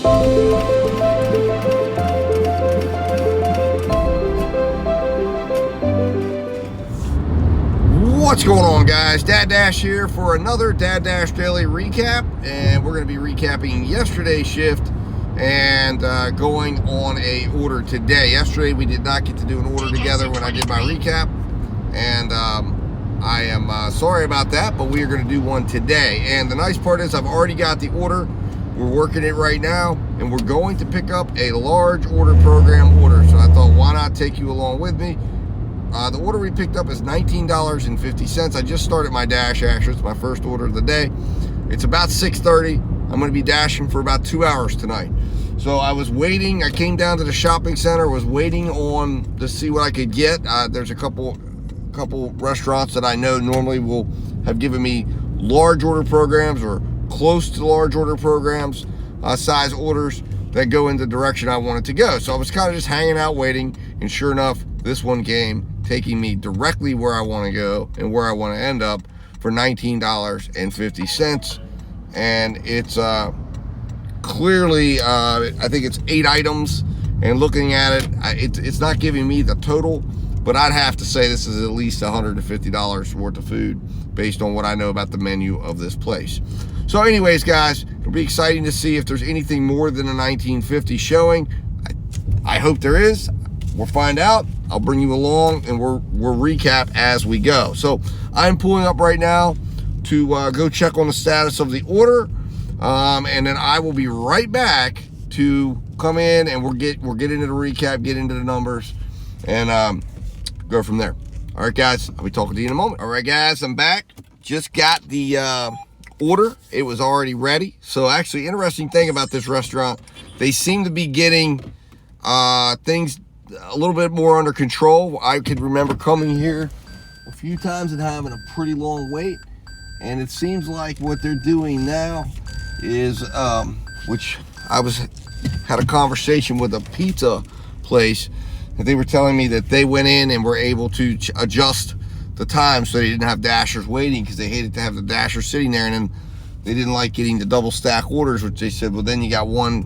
What's going on, guys? Dad Dash here for another Dad Dash Daily Recap, and we're going to be recapping yesterday's shift and going on a order today. Yesterday we did not get to do an order together when I did my recap, and I am sorry about that, but we are going to do one today. And the nice part is I've already got the order. We're working it right now, and we're going to pick up a large order program order. So I thought, why not take you along with me? The order we picked up is $19.50. I just started my dash, actually. It's my first order of the day. It's about 6:30. I'm going to be dashing for about 2 hours tonight. So I was waiting. I came down to the shopping center, was waiting to see what I could get. There's a couple restaurants that I know normally will have given me large order programs or close to large order programs, size orders that go in the direction I wanted to go. So I was kind of just hanging out waiting, and sure enough, this one came, taking me directly where I want to go and where I want to end up for $19.50. And it's clearly, I think it's 8 items, and looking at it, it's not giving me the total, but I'd have to say this is at least $150 worth of food based on what I know about the menu of this place. So anyways, guys, it'll be exciting to see if there's anything more than a $19.50 showing. I hope there is. We'll find out. I'll bring you along, and we'll recap as we go. So I'm pulling up right now to go check on the status of the order, and then I will be right back to come in, and we'll get into the recap, get into the numbers, and go from there. All right, guys, I'll be talking to you in a moment. All right, guys, I'm back. Just got the order. It was already ready. So actually, interesting thing about this restaurant, they seem to be getting things a little bit more under control. I could remember coming here a few times and having a pretty long wait, and it seems like what they're doing now is, which I had a conversation with a pizza place, and they were telling me that they went in and were able to adjust the time so they didn't have dashers waiting, because they hated to have the dasher sitting there, and then they didn't like getting the double stack orders, which they said, well, then you got one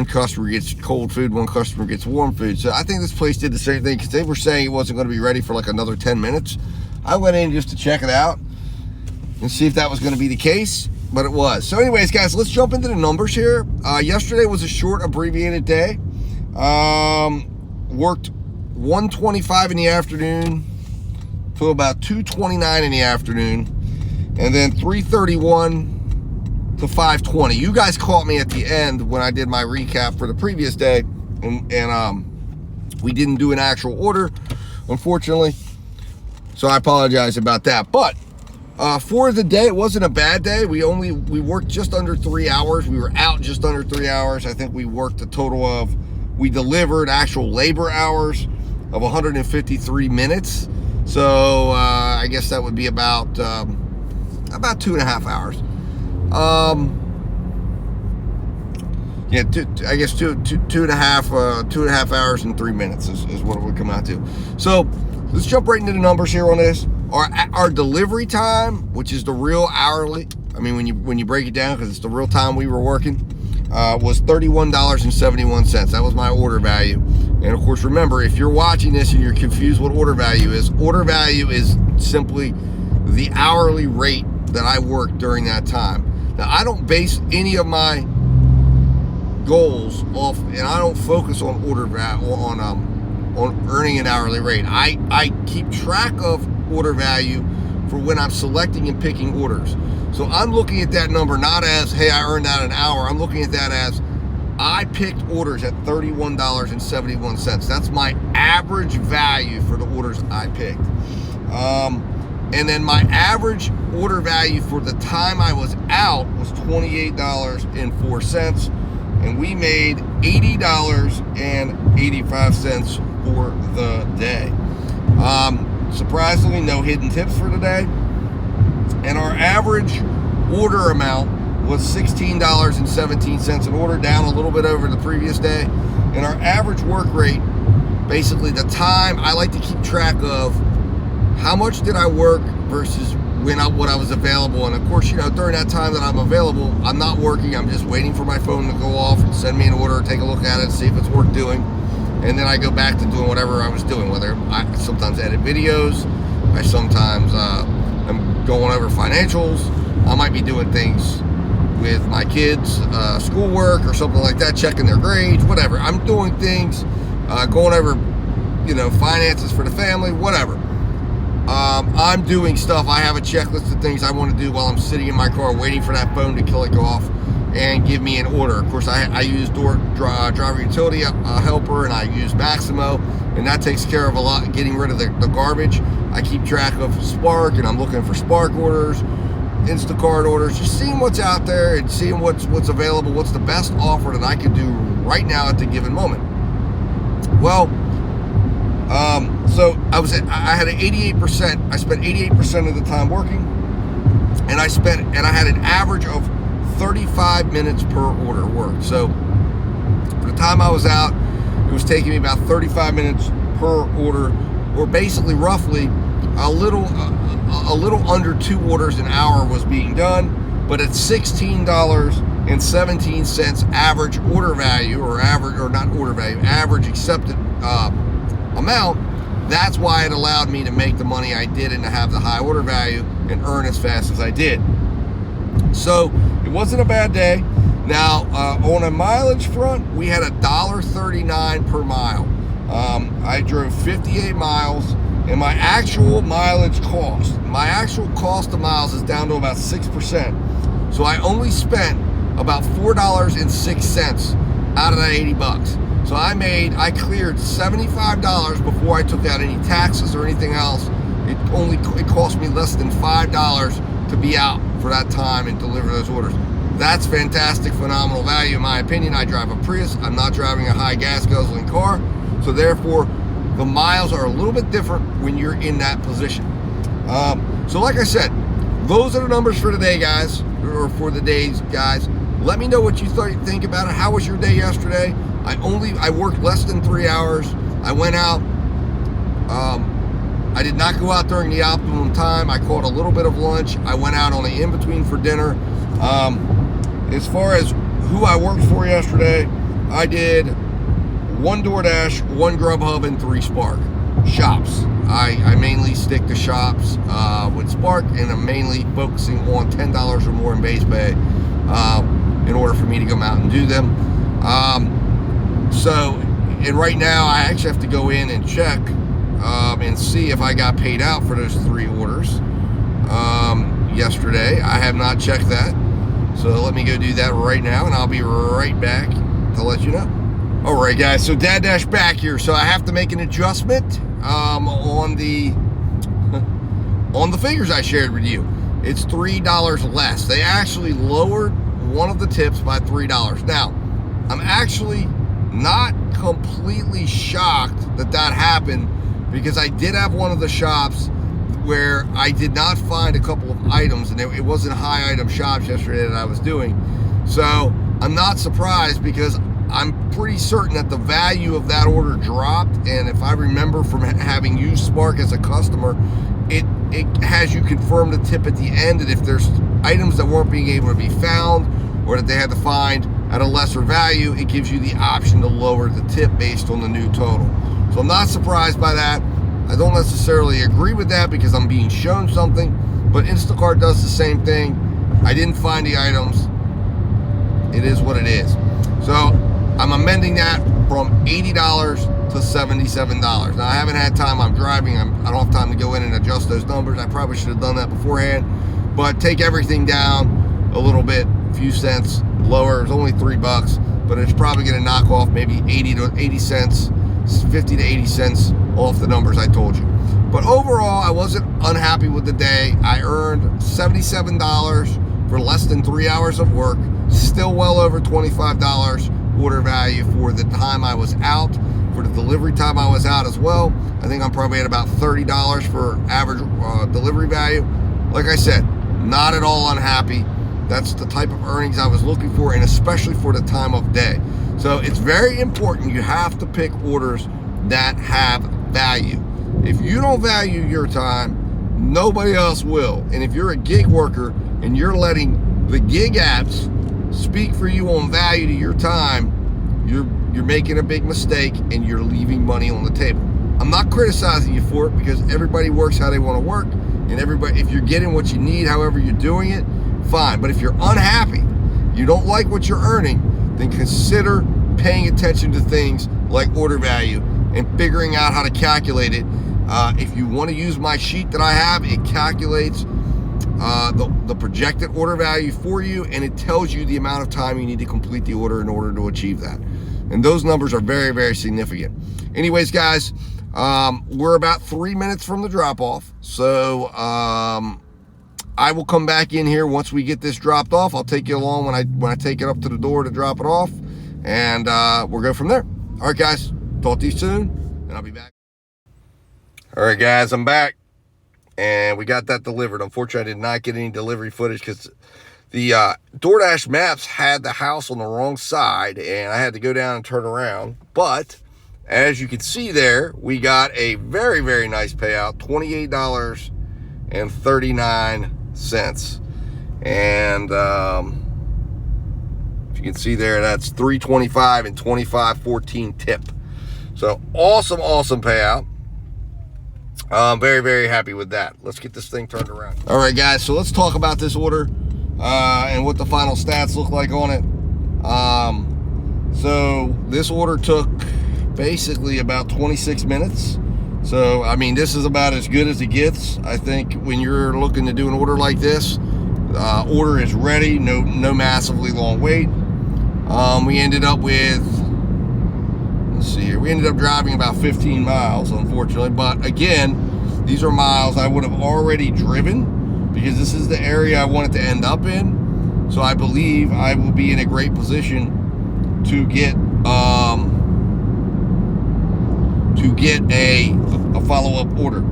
customer gets cold food, one customer gets warm food. So I think this place did the same thing, because they were saying it wasn't going to be ready for like another 10 minutes. I went in just to check it out and see if that was going to be the case, but it was. So anyways, guys, let's jump into the numbers here. Yesterday was a short, abbreviated day. Worked 1:25 in the afternoon to about 2:29 in the afternoon, and then 3:31 to 5:20. You guys caught me at the end when I did my recap for the previous day, and we didn't do an actual order, unfortunately, so I apologize about that. But for the day, it wasn't a bad day. We worked just under 3 hours. We were out just under 3 hours. I think we worked a total of, we delivered actual labor hours of 153 minutes. So I guess that would be about 2.5 hours. Yeah, I guess two and a half hours and 3 minutes is what it would come out to. So let's jump right into the numbers here on this. Our delivery time, which is the real hourly, I mean, when you break it down, because it's the real time we were working, was $31.71. That was my order value. And of course, remember, if you're watching this and you're confused what order value is simply the hourly rate that I worked during that time. Now, I don't base any of my goals off, and I don't focus on order value, on earning an hourly rate. I keep track of order value for when I'm selecting and picking orders. So I'm looking at that number not as, hey, I earned that an hour. I'm looking at that as, I picked orders at $31.71. That's my average value for the orders I picked. And then my average order value for the time I was out was $28.04, and we made $80.85 for the day. Surprisingly, no hidden tips for today. And our average order amount was $16.17 an order, down a little bit over the previous day. And our average work rate, basically the time, I like to keep track of how much did I work versus what I was available. And of course, during that time that I'm available, I'm not working. I'm just waiting for my phone to go off and send me an order, take a look at it, see if it's worth doing. And then I go back to doing whatever I was doing, whether I sometimes edit videos, I sometimes I'm going over financials, I might be doing things with my kids, schoolwork or something like that, checking their grades, whatever. I'm doing things, going over, finances for the family, whatever. I'm doing stuff. I have a checklist of things I want to do while I'm sitting in my car waiting for that phone to click off and give me an order. Of course, I use driver utility helper, and I use Maximo, and that takes care of a lot, getting rid of the garbage. I keep track of Spark, and I'm looking for Spark orders, Instacart orders, just seeing what's out there and seeing what's available, what's the best offer that I can do right now at the given moment. Well, so I had an 88%. I spent 88% of the time working, and I had an average of 35 minutes per order worked. So for the time I was out, it was taking me about 35 minutes per order, or basically roughly a little under 2 orders an hour was being done. But at $16.17 average order value, average accepted amount, that's why it allowed me to make the money I did and to have the high order value and earn as fast as I did. So it wasn't a bad day. Now, on a mileage front, we had $1.39 per mile. I drove 58 miles, and my actual cost of miles is down to about 6%. So I only spent about $4.06 out of that 80 bucks. So I cleared $75 before I took out any taxes or anything else. It cost me less than $5 to be out for that time and deliver those orders. That's fantastic, phenomenal value in my opinion. I drive a Prius. I'm not driving a high gas guzzling car. So therefore, the miles are a little bit different when you're in that position. So like I said, those are the numbers for today, guys, or for the days, guys. Let me know what you think about it. How was your day yesterday? I worked less than 3 hours. I went out. I did not go out during the optimum time. I caught a little bit of lunch. I went out on the in-between for dinner. As far as who I worked for yesterday, I did 1 DoorDash, 1 Grubhub, and 3 Spark shops. I mainly stick to shops with Spark, and I'm mainly focusing on $10 or more in base pay in order for me to come out and do them. And right now I actually have to go in and check and see if I got paid out for those 3 orders yesterday. I have not checked that, so let me go do that right now, and I'll be right back to let you know. All right, guys, so Dad Dash back here. So I have to make an adjustment on the figures I shared with you. It's $3 less. They actually lowered one of the tips by $3. Now, I'm actually not completely shocked that happened, because I did have one of the shops where I did not find a couple of items, and it wasn't high item shops yesterday that I was doing. So I'm not surprised, because I'm pretty certain that the value of that order dropped. And if I remember from having used Spark as a customer, it has you confirm the tip at the end, and if there's items that weren't being able to be found or that they had to find at a lesser value, it gives you the option to lower the tip based on the new total. So I'm not surprised by that. I don't necessarily agree with that because I'm being shown something, but Instacart does the same thing. I didn't find the items. It is what it is. So I'm amending that from $80 to $77. Now, I haven't had time. I'm driving. I don't have time to go in and adjust those numbers. I probably should have done that beforehand, but take everything down a little bit, a few cents lower. It's only $3, but it's probably going to knock off maybe 50 to 80 cents off the numbers I told you. But overall, I wasn't unhappy with the day. I earned $77 for less than 3 hours of work, still well over $25 order value for the time I was out, for the delivery time I was out as well. I think I'm probably at about $30 for average delivery value. Like I said, not at all unhappy. That's the type of earnings I was looking for, and especially for the time of day. So it's very important. You have to pick orders that have value. If you don't value your time, Nobody else will. And if you're a gig worker and you're letting the gig apps speak for you on value to your time, you're making a big mistake and you're leaving money on the table. I'm not criticizing you for it, because everybody works how they want to work, and everybody, if you're getting what you need, however you're doing it, fine. But if you're unhappy, you don't like what you're earning, then consider paying attention to things like order value and figuring out how to calculate it. If you want to use my sheet that I have, it calculates the projected order value for you, and it tells you the amount of time you need to complete the order in order to achieve that. And those numbers are very, very significant. Anyways, guys, we're about 3 minutes from the drop-off, so I will come back in here once we get this dropped off. I'll take you along when I take it up to the door to drop it off, and we'll go from there. All right, guys, talk to you soon, and I'll be back. All right, guys, I'm back, and we got that delivered. Unfortunately, I did not get any delivery footage because the DoorDash maps had the house on the wrong side, and I had to go down and turn around. But as you can see there, we got a very, very nice payout, $28.39. And if you can see there, that's $3.25 and $25.14 tip. So awesome payout. I'm very, very happy with that. Let's get this thing turned around. All right, guys, so let's talk about this order and what the final stats look like on it. So this order took basically about 26 minutes. So, I mean, this is about as good as it gets. I think when you're looking to do an order like this, order is ready, no massively long wait. We ended up with, let's see here, we ended up driving about 15 miles, unfortunately. But again, these are miles I would have already driven, because this is the area I wanted to end up in. So I believe I will be in a great position to get a follow-up order.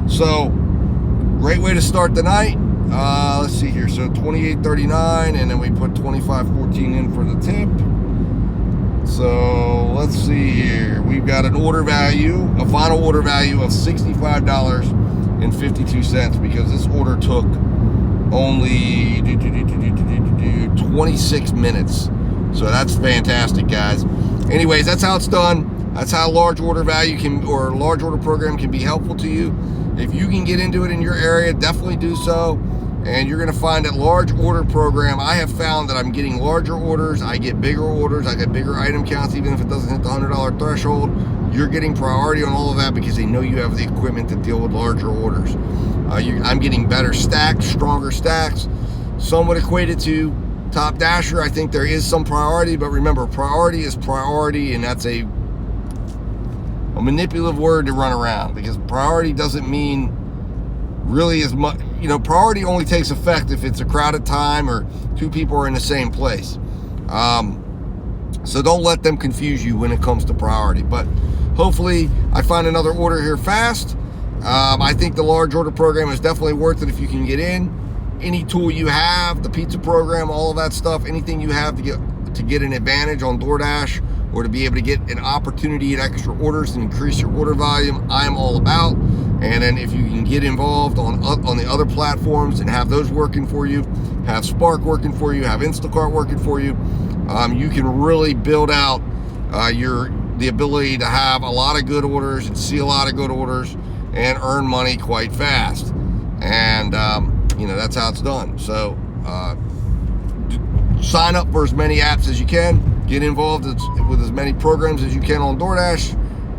So great way to start the night. Let's see here, so $28.39, and then we put $25.14 in for the tip. So let's see here, we've got a final order value of $65.52, because this order took only 26 minutes. So that's fantastic, guys. Anyways, that's how it's done. That's how large order value or large order program can be helpful to you. If you can get into it in your area, definitely do so. And you're going to find that large order program, I have found that I'm getting larger orders, I get bigger orders, I get bigger item counts, even if it doesn't hit the $100 threshold. You're getting priority on all of that because they know you have the equipment to deal with larger orders. I'm getting better stacks, stronger stacks. Some would equate it to Top Dasher. I think there is some priority, but remember, priority is priority, and that's a manipulative word to run around, because priority doesn't mean really as much. You know, priority only takes effect if it's a crowded time or two people are in the same place. So don't let them confuse you when it comes to priority. But hopefully I find another order here fast. I think the large order program is definitely worth it if you can get in. Any tool you have, the pizza program, all of that stuff, anything you have to get an advantage on DoorDash, or to be able to get an opportunity at extra orders and increase your order volume, I'm all about. And then if you can get involved on the other platforms and have those working for you, have Spark working for you, have Instacart working for you, you can really build out the ability to have a lot of good orders and see a lot of good orders and earn money quite fast. And you know, that's how it's done. So sign up for as many apps as you can, get involved with as many programs as you can on DoorDash,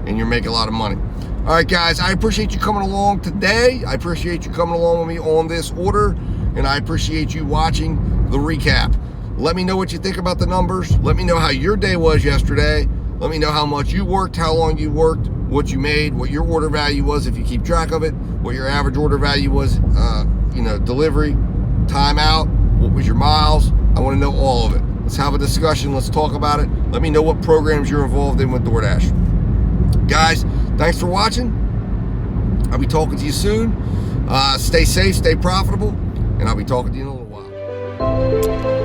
and you're making a lot of money. All right, guys, I appreciate you coming along today. I appreciate you coming along with me on this order, and I appreciate you watching the recap. Let me know what you think about the numbers. Let me know how your day was yesterday. Let me know how much you worked, how long you worked, what you made, what your order value was if you keep track of it, what your average order value was, you know, delivery, timeout, what was your miles. I want to know all of it. Let's have a discussion. Let's talk about it. Let me know what programs you're involved in with DoorDash. Guys, thanks for watching. I'll be talking to you soon. Stay safe, stay profitable, and I'll be talking to you in a little while.